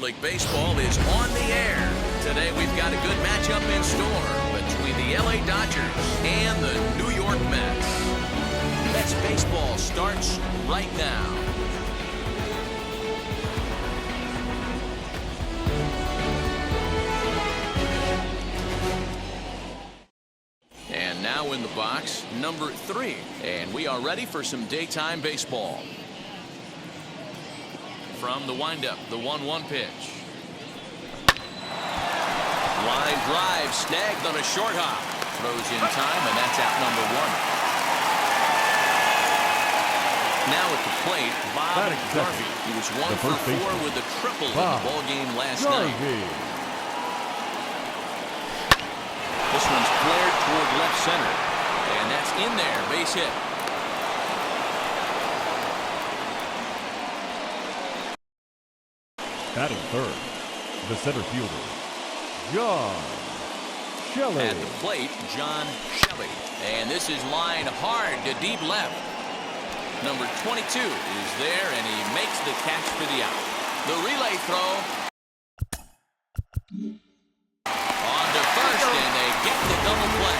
League Baseball is on the air. Today we've got a good matchup in store between the LA Dodgers and the New York Mets. Mets baseball starts right now. And now in the box, number 3. And we are ready for some daytime baseball. From the windup, the 1-1 pitch. Line drive snagged on a short hop. Throws in time, and that's out number 1. Now at the plate, Bob Garvey. He was 1 for 4 with a triple in the ball game last night. This one's flared toward left center, and that's in there. Base hit. Batting third, the center fielder, John Shelley. At the plate, John Shelley. And this is line hard to deep left. Number 22 is there, and he makes the catch for the out. The relay throw. On to first, and they get the double play.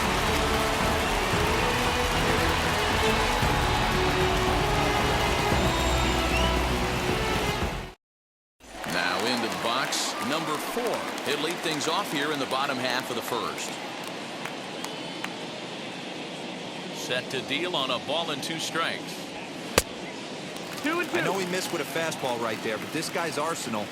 Now into the box, number 4. He'll lead things off here in the bottom half of the first. Set to deal on a ball and 2 strikes. 2-2. I know he missed with a fastball right there, but this guy's arsenal,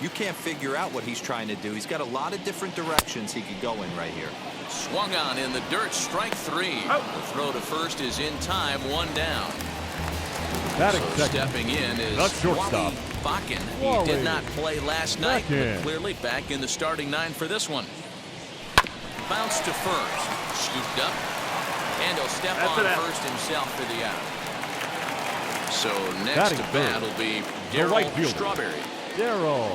you can't figure out what he's trying to do. He's got a lot of different directions he could go in right here. Swung on in the dirt, strike 3. The throw to first is in time, 1 down. So stepping in is shortstop Bakken. He did not play last night, but clearly back in the starting 9 for this one. Bounce to first, scooped up, and he'll step on first himself for the out. So next to bat will be Darryl Strawberry. Darryl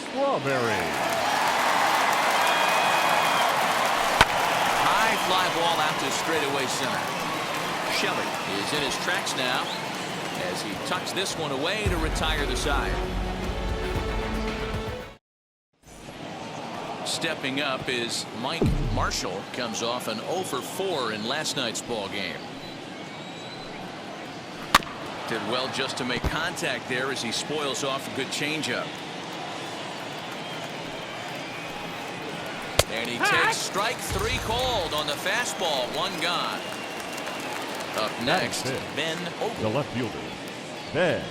Strawberry. High fly ball out to straightaway center. Shelley is in his tracks now as he tucks this one away to retire the side. Stepping up is Mike Marshall. Comes off an 0 for 4 in last night's ball game. Did well just to make contact there as he spoils off a good changeup. And he takes strike 3 called on the fastball. 1 gone. Up next, Ben Ogle. The left fielder, Ben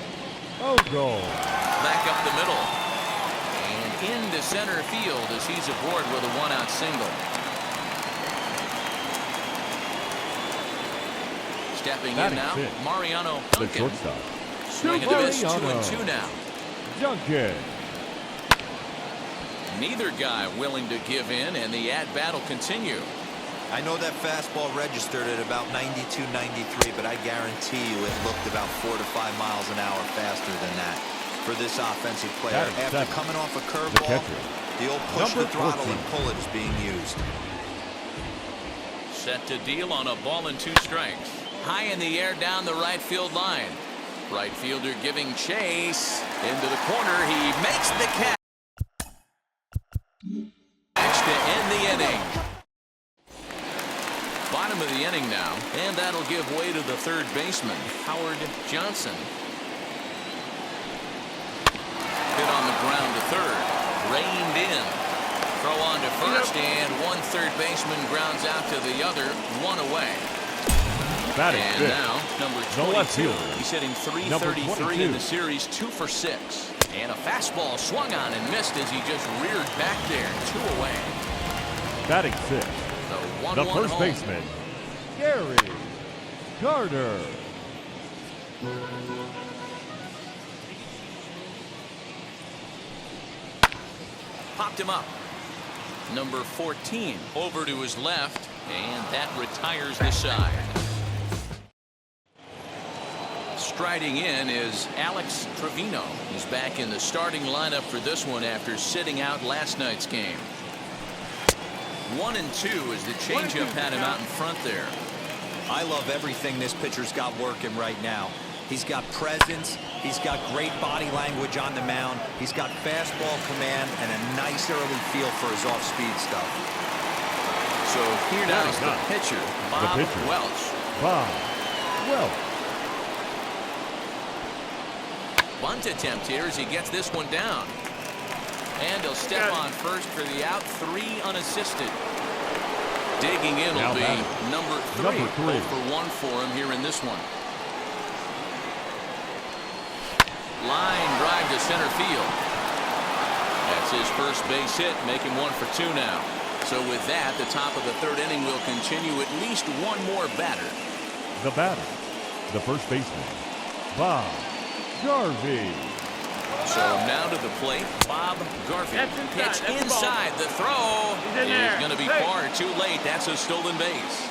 Ogle. Back up the middle. And into center field as he's aboard with a 1-out single. Stepping in now, Mariano Duncan. Swing and a miss, 2-2 now. Duncan. Neither guy willing to give in, and the at-bat will continue. I know that fastball registered at about 92, 93, but I guarantee you it looked about 4 to 5 miles an hour faster than that for this offensive player. After coming off a curveball, the old push the throttle and pull it is being used. Set to deal on a ball and 2 strikes. High in the air down the right field line. Right fielder giving chase into the corner. He makes the catch to end the inning. Bottom of the inning now, and that'll give way to the third baseman, Howard Johnson. Hit on the ground to third. Reined in. Throw on to first, and 1 third baseman grounds out to the other. 1 away. And now, number 22. He's hitting .333 in the series, 2 for 6. And a fastball swung on and missed as he just reared back there. 2 away. Batting 6. The first baseman, Gary Carter. Popped him up. Number 14 over to his left, and that retires the side. Striding in is Alex Trevino. He's back in the starting lineup for this one after sitting out last night's game. 1 and 2 as the changeup had him out in front there. I love everything this pitcher's got working right now. He's got presence, He's got great body language on the mound. He's got fastball command and a nice early feel for his off-speed stuff. So here now is the pitcher, Bob Welch. Bob Welch. Bunt attempt here as he gets this one down. And he'll step on first for the out, 3 unassisted. Digging in will be number 3. 0 for 1 for him here in this one. Line drive to center field. That's his first base hit, making 1 for 2 now. So with that, the top of the 3rd inning will continue. At least one more batter. The batter, the first baseman, Bob Garvey. So now to the plate, Bob Garvey. Pitch inside. The throw is going to be far too late. That's a stolen base.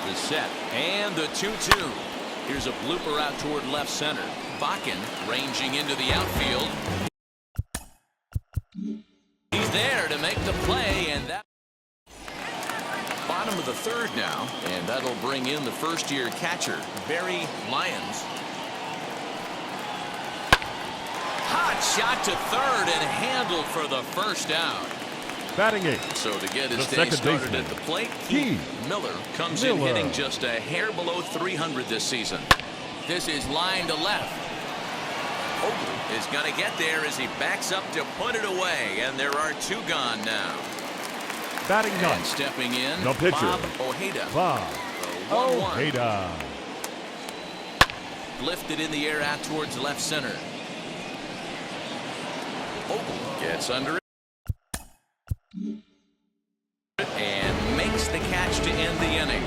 The set and the 2-2. Here's a blooper out toward left center. Bakken ranging into the outfield. He's there to make the play, and that bottom of the 3rd now, and that'll bring in the first-year catcher, Barry Lyons. Hot shot to 3rd and handled for the first out. Batting 8. So to get his day started at the plate, Keith Miller comes in hitting just a hair below 300 this season. This is line to left. Ogle is going to get there as he backs up to put it away, and there are 2 gone now. Batting 9. And stepping in, the pitcher, Bob Ojeda. Bob Ojeda. Lifted in the air out towards left center. Ogle gets under it and makes the catch to end the inning.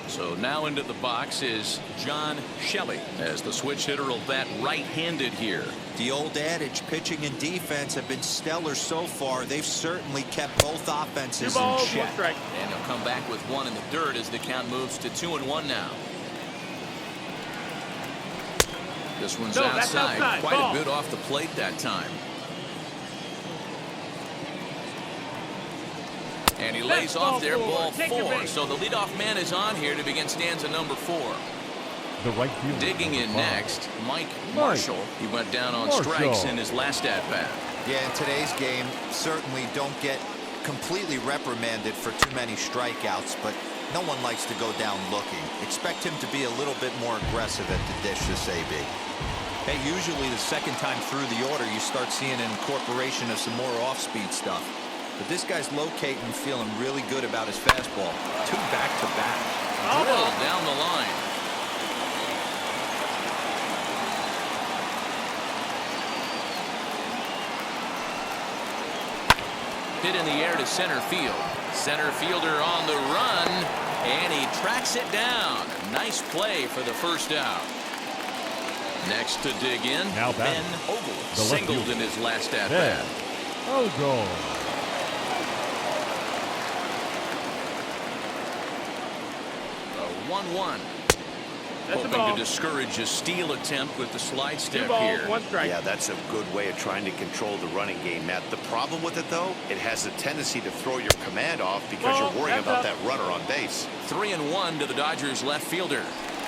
So now into the box is John Shelley, as the switch hitter will bat right-handed here. The old adage, pitching and defense have been stellar so far. They've certainly kept both offenses in check. And he'll come back with 1 in the dirt as the count moves to 2-1 now. This one's outside. Quite a bit off the plate that time. And he lays off there, ball 4. So the leadoff man is on here to begin stanza number 4. The right fielder. Digging in next, Mike Marshall. He went down on strikes in his last at-bat. Yeah, in today's game, certainly don't get completely reprimanded for too many strikeouts, but no one likes to go down looking. Expect him to be a little bit more aggressive at the dish this AB. Hey, usually the second time through the order, you start seeing an incorporation of some more off-speed stuff. But this guy's locating and feeling really good about his fastball. 2 back-to-back. Drilled down the line. Hit in the air to center field. Center fielder on the run, and he tracks it down. Nice play for the first out. Next to dig in, Ben Ogle singled in his last at-bat. Ogle. A 1-1. Hoping to discourage a steal attempt with the slide step here. Yeah, that's a good way of trying to control the running game, Matt. The problem with it, though, it has a tendency to throw your command off because you're worrying about that runner on base. 3-1 to the Dodgers left fielder.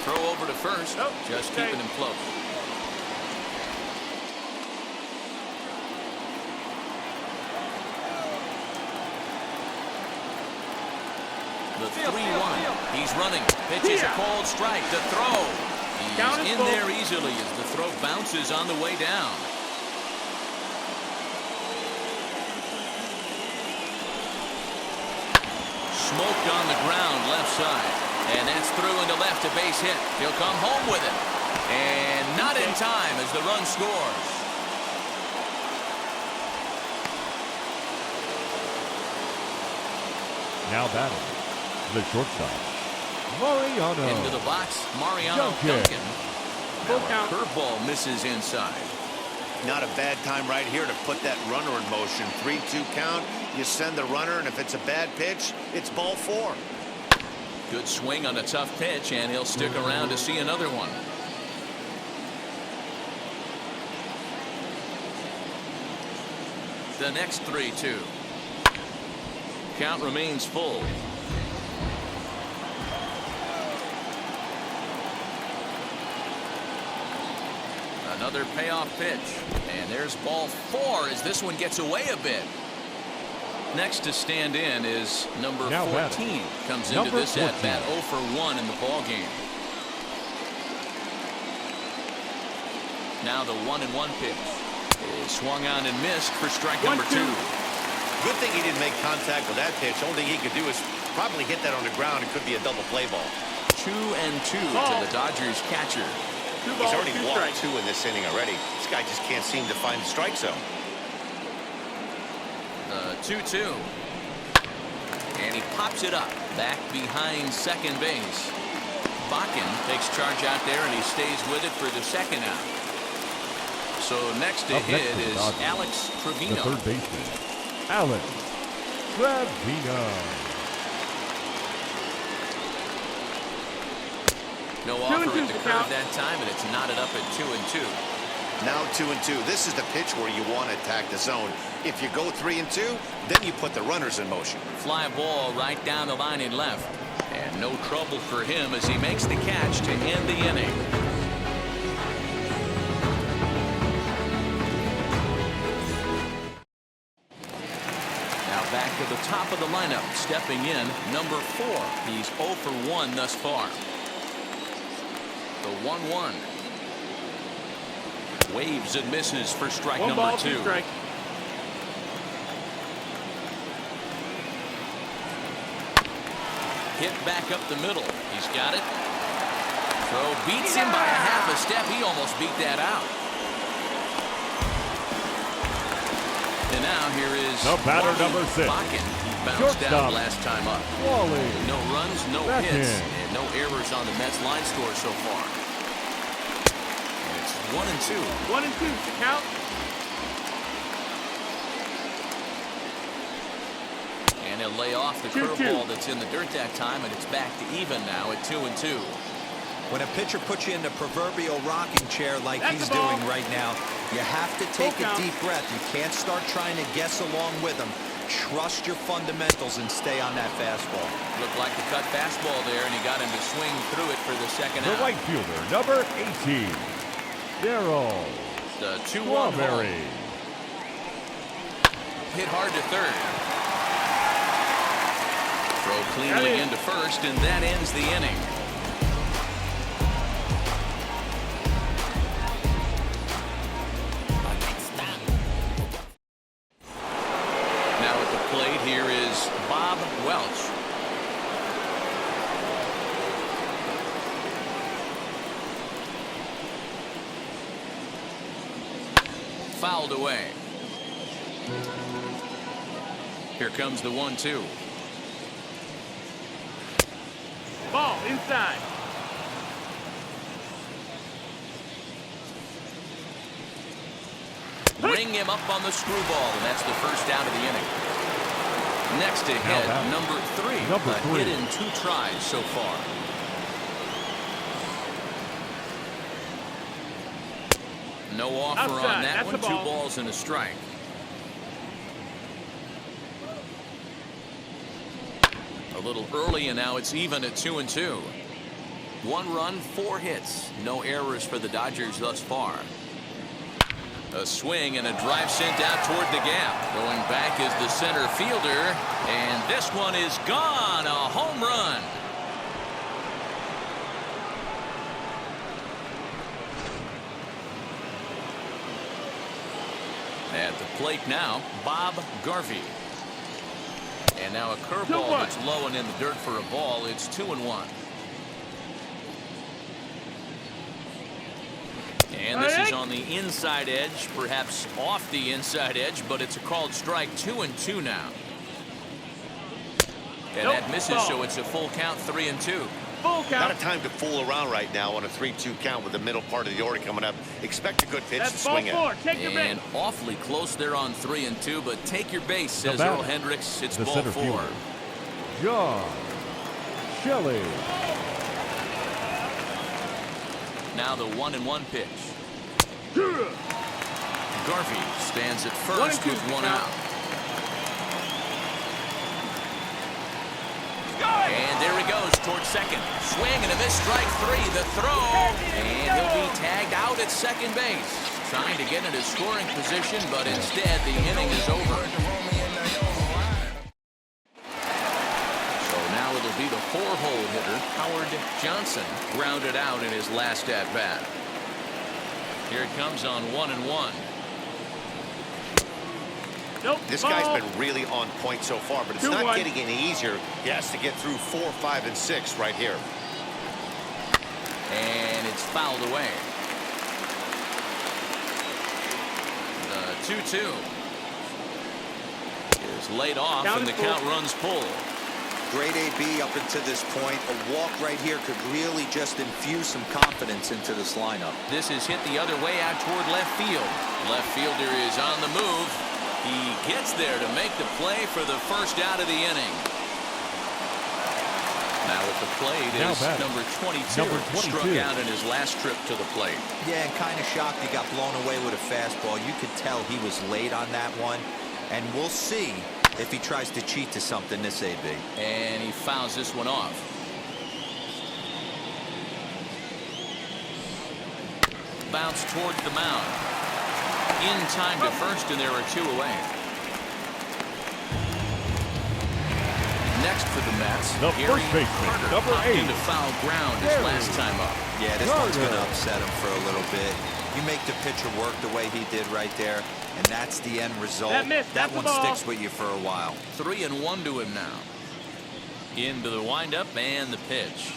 Throw over to first, just keeping him close. The 3-1. He's running. Pitches a cold strike. The throw. He's in there easily as the throw bounces on the way down. Smoked on the ground left side. And that's through into left, a base hit. He'll come home with it. And not in time as the run scores. Now batting, the shortstop, Mariano. Into the box, Mariano Duncan. Curveball misses inside. Not a bad time right here to put that runner in motion. 3-2 count. You send the runner, and if it's a bad pitch, it's ball 4. Good swing on a tough pitch, and he'll stick around to see another one. The next 3-2. Count remains full. Another payoff pitch. And there's ball 4 as this one gets away a bit. Next to stand in is number 14. Comes into this at bat 0 for 1 in the ball game. Now the 1-1 pitch is swung on and missed for strike number 2. Good thing he didn't make contact with that pitch. Only thing he could do is probably hit that on the ground. It could be a double play ball. 2-2 to the Dodgers catcher. He's already walked 2 in this inning already. This guy just can't seem to find the strike zone. The 2-2. And he pops it up back behind second base. Bakken takes charge out there and he stays with it for the second out. So next to hit is Alex Trevino. The third baseman, Alex Trevino. No offer at the curve that time, and it's knotted up at 2-2. Now 2-2. This is the pitch where you want to attack the zone. If you go 3-2, then you put the runners in motion. Fly ball right down the line in left. And no trouble for him as he makes the catch to end the inning. Now back to the top of the lineup. Stepping in, number 4. He's 0 for 1 thus far. The 1-1. Waves and misses for strike number 2. Hit back up the middle. He's got it. Throw beats him by a half a step. He almost beat that out. And now here is the batter, number 6. Bakken. He bounced down last time up. Wally. No runs, no hits, and no errors on the Mets line score so far. And it's 1-2. 1-2. Count. And he'll lay off the curveball that's in the dirt that time, and it's back to even now at 2-2. When a pitcher puts you in the proverbial rocking chair like he's doing right now, you have to take a deep breath. You can't start trying to guess along with him. Trust your fundamentals and stay on that fastball. Looked like the cut fastball there, and he got him to swing through it for the second out. The right fielder, number 18, Daryl. The 2-1 home. Hit hard to third. Throw cleanly into first, and that ends the inning. Now at the plate, here is Bob Welch. Fouled away. Here comes the 1-2. Ball inside. Ring him up on the screwball, and that's the first out of the inning. Next to hit, number 3. A hit in 2 tries so far. No offer on that one. 2 balls and a strike. A little early, and now it's even at 2-2. 1 run, 4 hits. No errors for the Dodgers thus far. A swing and a drive sent out toward the gap. Going back is the center fielder, and this one is gone. A home run. At the plate now, Bob Garvey. And now a curveball that's low and in the dirt for a ball. It's 2-1. And this is on the inside edge, perhaps off the inside edge, but it's a called strike. 2-2 now. And that misses, so it's a full count, 3-2. Full count. Not a time to fool around right now on a 3-2 count with the middle part of the order coming up. Expect a good pitch to swing at. And awfully close there on 3-2, but take your base, says Earl Hendricks. It's ball 4. John Shelley. Now the 1-1 pitch. Garvey stands at first with one out. And there he goes towards second. Swing and a miss, strike three. The throw, and he'll be tagged out at second base. Trying to get into scoring position, but instead the inning is over. So now it'll be the four-hole hitter, Howard Johnson, grounded out in his last at-bat. Here it comes on 1-1. Nope. This guy's been really on point so far, but it's not 2-1. getting any easier. He has to get through 4, 5, and 6 right here. And it's fouled away. The 2-2 is laid off, and the count runs full. Great AB up until this point. A walk right here could really just infuse some confidence into this lineup. This is hit the other way out toward left field. Left fielder is on the move. He gets there to make the play for the first out of the inning. Now at the plate is number 22. Struck out in his last trip to the plate. Yeah, and kind of shocked he got blown away with a fastball. You could tell he was late on that one. And we'll see if he tries to cheat to something this AB. And he fouls this one off. Bounce towards the mound. In time to first, and there are two away. Next for the Mets, the first baseman, number 8. Into foul ground his last time up. Yeah, this one's going to upset him for a little bit. You make the pitcher work the way he did right there, and that's the end result. That one sticks with you for a while. 3-1 to him now. Into the windup and the pitch.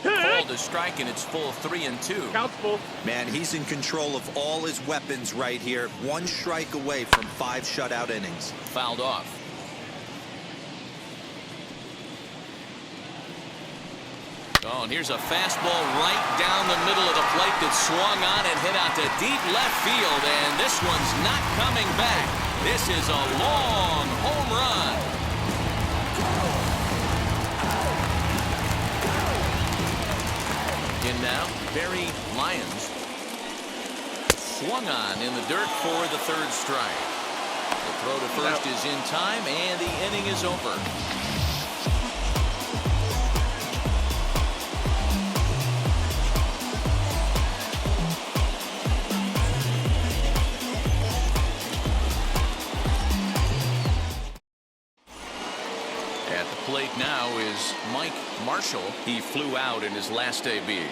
Called a strike, and it's full 3-2. Count's full. Man, he's in control of all his weapons right here. One strike away from 5 shutout innings. Fouled off. Oh, and here's a fastball right down the middle of the plate that swung on and hit out to deep left field, and this one's not coming back. This is a long home run. In now, Barry Lyons. Swung on in the dirt for the third strike. The throw to first is in time, and the inning is over. At the plate now is Mike Marshall. He flew out in his last AB.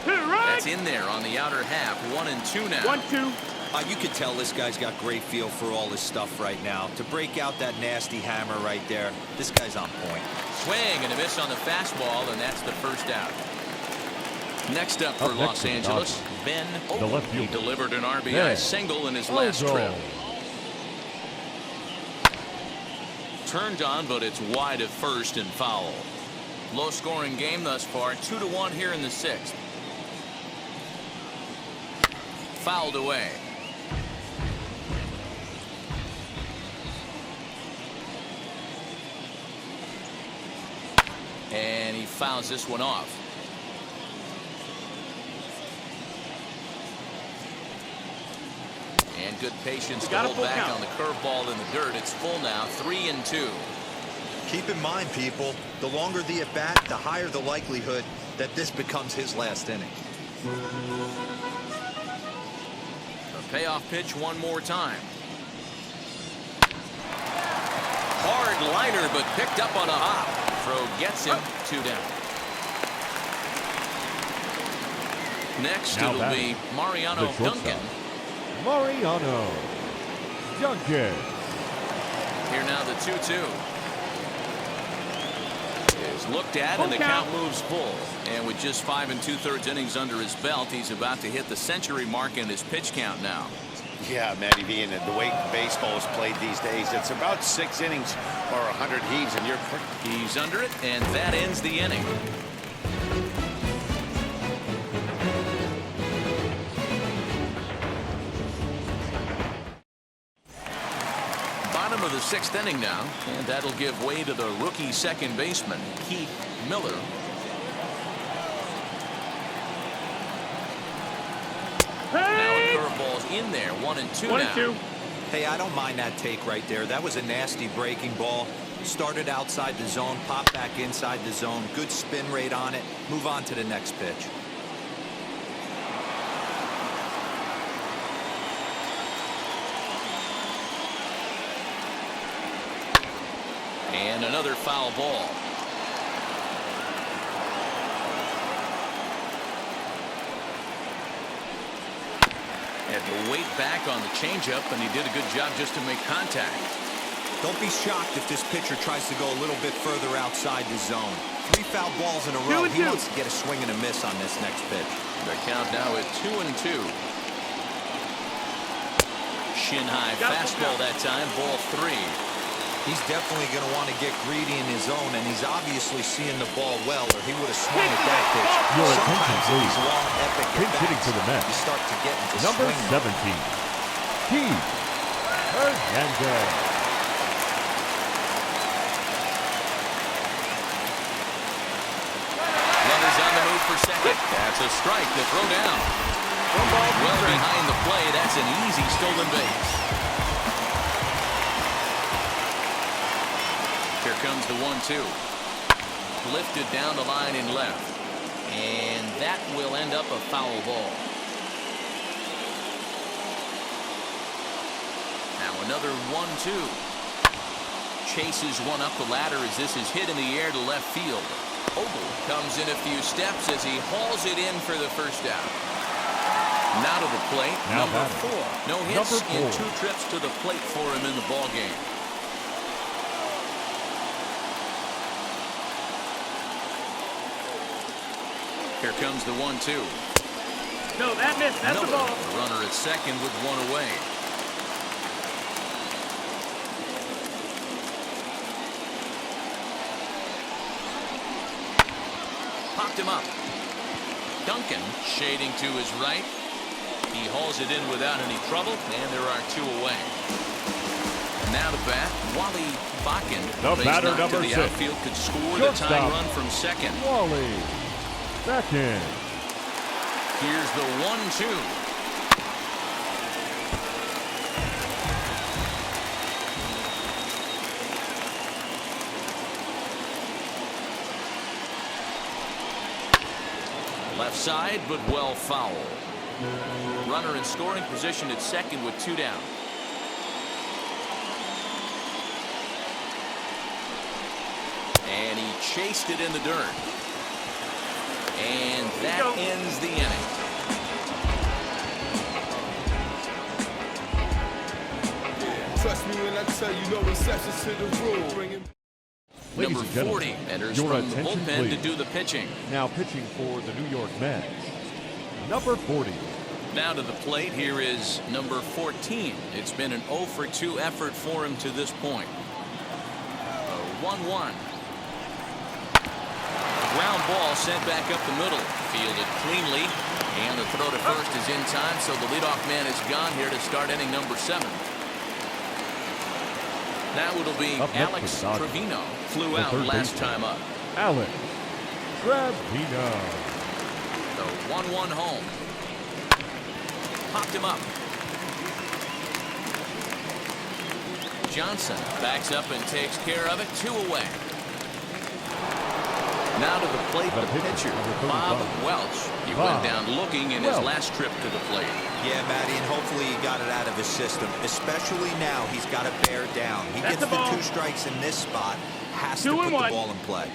That's in there on the outer half. 1-2 now. 1-2. You could tell this guy's got great feel for all this stuff right now. To break out that nasty hammer right there, this guy's on point. Swing and a miss on the fastball, and that's the first out. Next up for Los Angeles, Ben Oakland. He delivered an RBI single in his last trip. Turned on, but it's wide at first and foul. Low-scoring game thus far, 2-1 here in the 6th. Fouled away. And he fouls this one off. And good patience to hold back on the curveball in the dirt. It's full now, 3-2. Keep in mind, people, the longer the at-bat, the higher the likelihood that this becomes his last inning. The payoff pitch one more time. Hard liner, but picked up on a hop. Throw gets him 2 down. Next, now it'll be Mariano Duncan. Mariano Duncan. Here now the 2-2. Is looked at, and the count moves full. And with just 5 2/3 innings under his belt, he's about to hit the century mark in his pitch count now. Yeah, Matty V, and the way baseball is played these days, it's about 6 innings or 100 heaves, and he's under it, and that ends the inning. Bottom of the 6th inning now, and that'll give way to the rookie second baseman, Keith Miller. in there. 1-2 1 now. and 2. Hey, I don't mind that take right there. That was a nasty breaking ball. Started outside the zone, popped back inside the zone. Good spin rate on it. Move on to the next pitch. And another foul ball. Had to wait back on the changeup, and he did a good job just to make contact. Don't be shocked if this pitcher tries to go a little bit further outside the zone. 3 foul balls in a row. He wants to get a swing and a miss on this next pitch. The count now at 2-2. Shin high fastball that time. Ball 3. He's definitely going to want to get greedy in his zone, and he's obviously seeing the ball well, or he would have swung at that pitch. Your Sometimes attention, in please. these long, epic Pinch hitting at-bats, to the Mets. you start to get into Number swing. 17, Keith Hernandez. Runners on the move for second. That's a strike to throw down. Well behind the play. That's an easy stolen base. Here comes the 1-2. Lifted down the line in left. And that will end up a foul ball. Now another 1-2. Chases one up the ladder as this is hit in the air to left field. Ogle comes in a few steps as he hauls it in for the first out. Now to the plate, number 4. No hits in 2 trips to the plate for him in the ball game. Here comes the 1-2. No, that missed. That's the ball. The runner at second with 1 away. Popped him up. Duncan shading to his right. He hauls it in without any trouble, and there are 2 away. Now to bat, Wally Bakken. The batter, number 6. The outfield could score the tying run from second. Wally Bakken. Here's the 1-2. Left side, but well foul. Runner in scoring position at second with 2 down. And he chased it in the dirt. And that ends the inning. Trust me when I tell you, no exceptions to the rule. Number 40 enters from the bullpen to do the pitching. Now pitching for the New York Mets, number 40. Now to the plate, here is number 14. It's been an 0-for-2 effort for him to this point. 1-1. Ground ball sent back up the middle. Fielded cleanly. And the throw to first is in time, so the leadoff man is gone here to start inning number 7. Now it'll be Alex Trevino. Flew out last time up. Alex Trevino. The 1-1 home. Popped him up. Johnson backs up and takes care of it. 2 away. Now to the plate, the pitcher, Bob Welch. He went down looking in his last trip to the plate. Yeah, Matty, and hopefully he got it out of his system. Especially now, he's got to bear down. He gets the 2 strikes in this spot. Has to put the ball in play.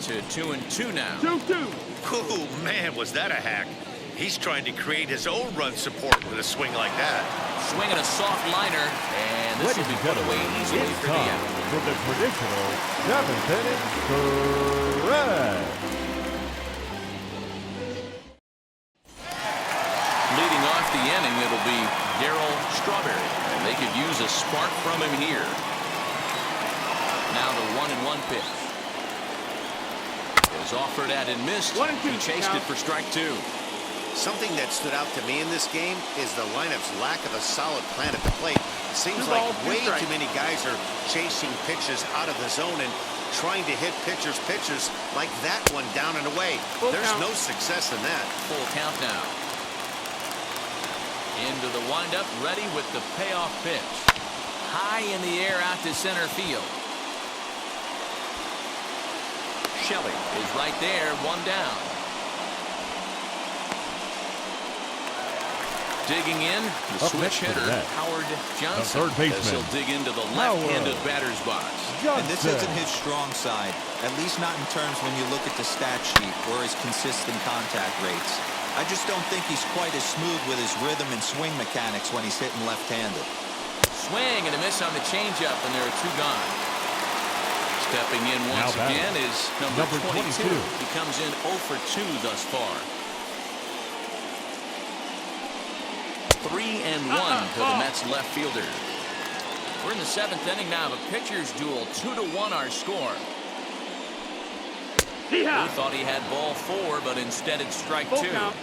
To 2-2 now. 2-2. Oh, man, was that a hack. He's trying to create his own run support with a swing like that. Swinging a soft liner, and this will be put away easily for the out. For the traditional 7th inning stretch. Leading off the inning, it'll be Darryl Strawberry, and they could use a spark from him here. Now the 1-1 pitch. Was offered at and missed. He chased it for strike 2. Something that stood out to me in this game is the lineup's lack of a solid plan at the plate. Seems like way too many guys are chasing pitches out of the zone and trying to hit pitches like that one down and away. There's no success in that. Full count now. Into the windup, ready with the payoff pitch. High in the air out to center field. Shelley is right there, one down. Digging in, the switch hitter, Howard Johnson, as he'll dig into the left-handed batter's box. And this isn't his strong side, at least not in terms when you look at the stat sheet or his consistent contact rates. I just don't think he's quite as smooth with his rhythm and swing mechanics when he's hitting left-handed. Swing and a miss on the changeup, and there are two gone. Stepping in once again is number 22. He comes in 0 for 2 thus far. 3-1 to the Mets left fielder. We're in the 7th inning now of a pitcher's duel. 2-1 our score. We thought he had ball 4, but instead it's strike 2. Count.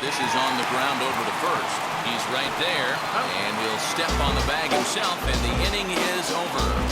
This is on the ground over to first. He's right there, and he'll step on the bag himself, and the inning is over.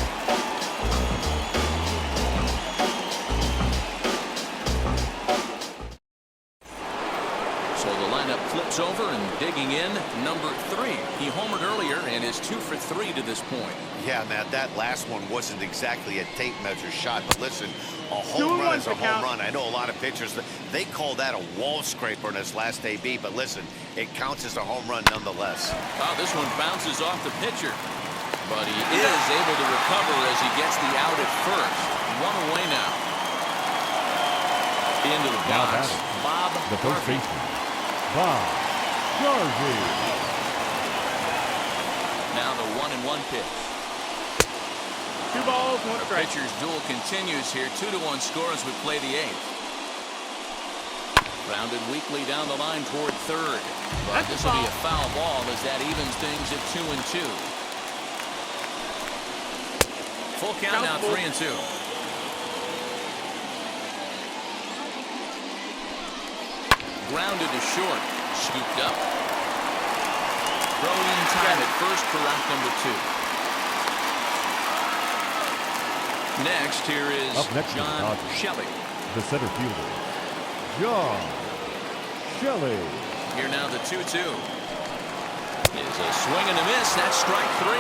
Flips over and digging in, number 3. He homered earlier and is 2 for 3 to this point. Yeah, Matt, that last one wasn't exactly a tape measure shot, but listen, a home run is a home run. I know a lot of pitchers, they call that a wall scraper in his last AB, but listen, it counts as a home run nonetheless. Oh, this one bounces off the pitcher, but he is able to recover as he gets the out at first. One away now. Into the box, Bob, the first baseman. Bob Garvey. Now the 1-1 pitch. 2 balls, 1 strike. Pitcher's duel continues here. 2-1 score as we play the 8th. Rounded weakly down the line toward third. But this will be a foul ball as that evens things at 2-2. Full count now, 3-2. Grounded to short. Scooped up. Throw in time at first for route number 2. Next, here is John Shelley. The center fielder, John Shelley. Here now the 2-2. Is a swing and a miss. That's strike 3.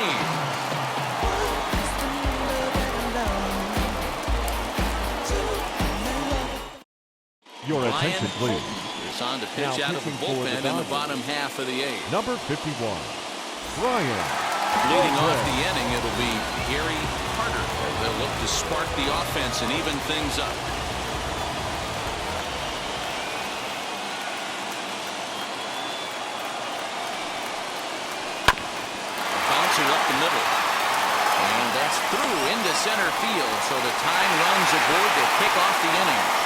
Your attention, please. Is on to pitch out of the bullpen in the bottom half of the 8th. Number 51, Brian. Leading off the inning, it'll be Gary Carter. They'll look to spark the offense and even things up. Bouncer up the middle. And that's through into center field, so the time runs aboard to kick off the inning.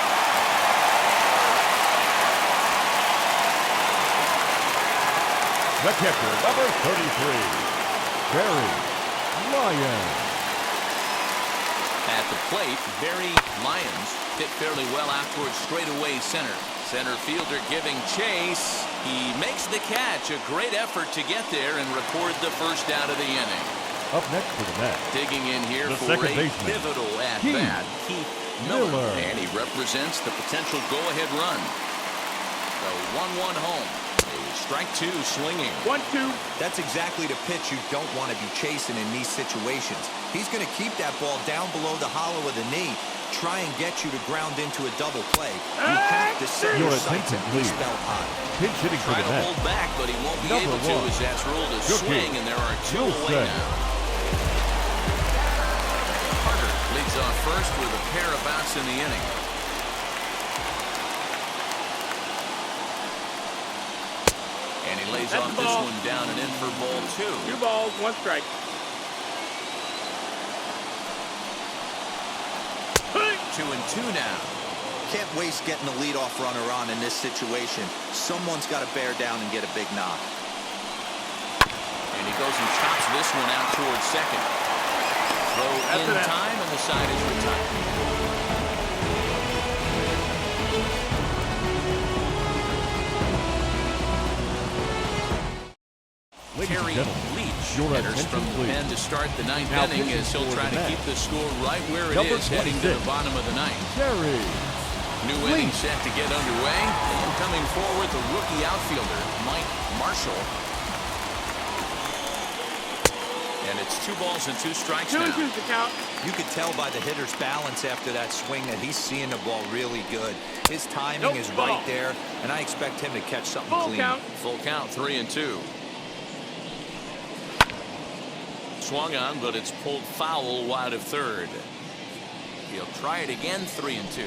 The catcher, number 33, Barry Lyons. At the plate, Barry Lyons hit fairly well out towards straightaway center. Center fielder giving chase. He makes the catch. A great effort to get there and record the first out of the inning. Up next for the Mets. Digging in here for a pivotal at-bat, Keith Miller. And he represents the potential go-ahead run. The 1-1 home. Strike 2 swinging. 1-2. That's exactly the pitch you don't want to be chasing in these situations. He's going to keep that ball down below the hollow of the knee, try and get you to ground into a double play. You have to set your sights at least belt high. Pinch hitting for the Try to hold back, but he won't be able to as that's ruled a swing, and there are 2 away now. Carter leads off first with a pair of outs in the inning. And he lays off this one down and in for ball 2. 2 balls, 1 strike. Two and 2 now. Can't waste getting the leadoff runner on in this situation. Someone's got to bear down and get a big knock. And he goes and chops this one out towards second. Throw in time, and the side is retired. Terry Leach enters from the pen to start the 9th inning as he'll try to keep the score right where it is heading to the bottom of the 9th. Terry New inning set to get underway. And coming forward, the rookie outfielder, Mike Marshall. And it's 2 balls and 2 strikes now. 2-2 to count. You could tell by the hitter's balance after that swing that he's seeing the ball really good. His timing is right there, and I expect him to catch something clean. Count. Full count, 3-2. Swung on, but it's pulled foul wide of third. He'll try it again, 3-2.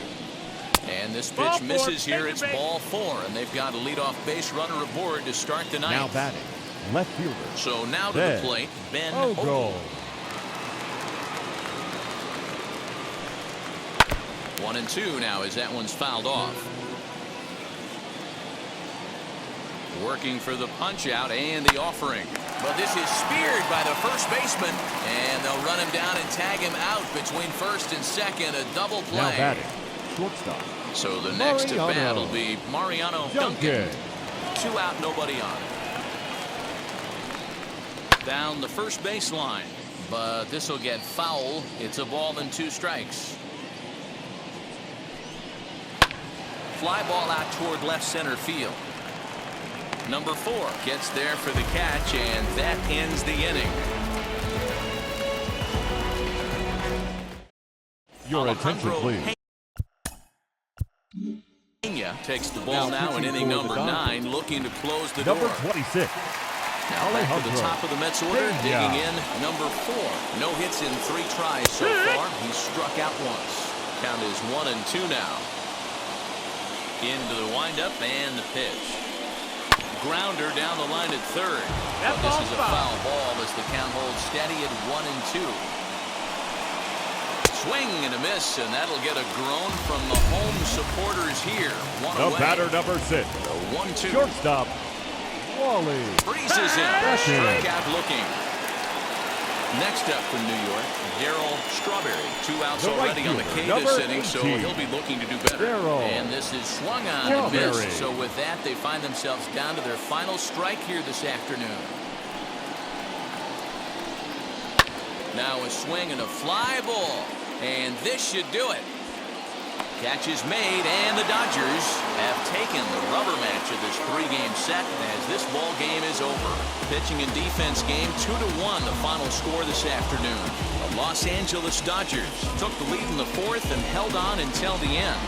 And this pitch misses here. It's ball 4, and they've got a leadoff base runner aboard to start the ninth. Now batting, left fielder. So now to the plate, Ben Ogle. 1-2 now as that one's fouled off. Working for the punch out and the offering. But this is speared by the first baseman, and they'll run him down and tag him out between first and second. A double play. Now batting, shortstop. So the next to bat will be Mariano Duncan. 2 out, nobody on. Down the first baseline, but this will get foul. It's a ball and 2 strikes. Fly ball out toward left center field. Number 4 gets there for the catch, and that ends the inning. Your attention, please. Pena takes the ball now in inning number 9, looking to close the number door. 26. Now back to the top of the Mets order, digging in number 4. No hits in 3 tries so far. He's struck out once. Count is 1-2 now. Into the windup and the pitch. Grounder down the line at third. But this is a foul ball as the count holds steady at 1-2. Swing and a miss, and that'll get a groan from the home supporters here. One away. The batter, number 6. The 1-2. Shortstop, Wally. Freezes him. Strikeout looking. Next up from New York, Darryl Strawberry. 2 outs already on the K this inning, so he'll be looking to do better. And this is swung on and missed. So with that, they find themselves down to their final strike here this afternoon. Now a swing and a fly ball. And this should do it. Catch is made, and the Dodgers have taken the rubber match of this 3-game set as this ball game is over. Pitching and defense game 2-1, the final score this afternoon. The Los Angeles Dodgers took the lead in the 4th and held on until the end.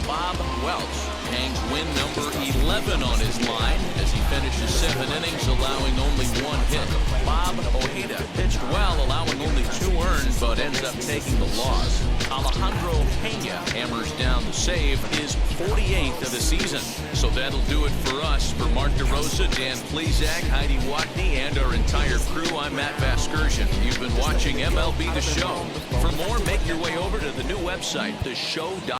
Bob Welch hangs win number 11 on his line as he finishes 7 innings, allowing only 1 hit. Bob Ojeda pitched well, allowing only 2 earned, but ends up taking the loss. Alejandro Pena hammers down the save, his 48th of the season. So that'll do it for us. For Mark DeRosa, Dan Plezak, Heidi Watney, and our entire crew, I'm Matt Vasgersian. You've been watching MLB The Show. For more, make your way over to the new website, TheShow87.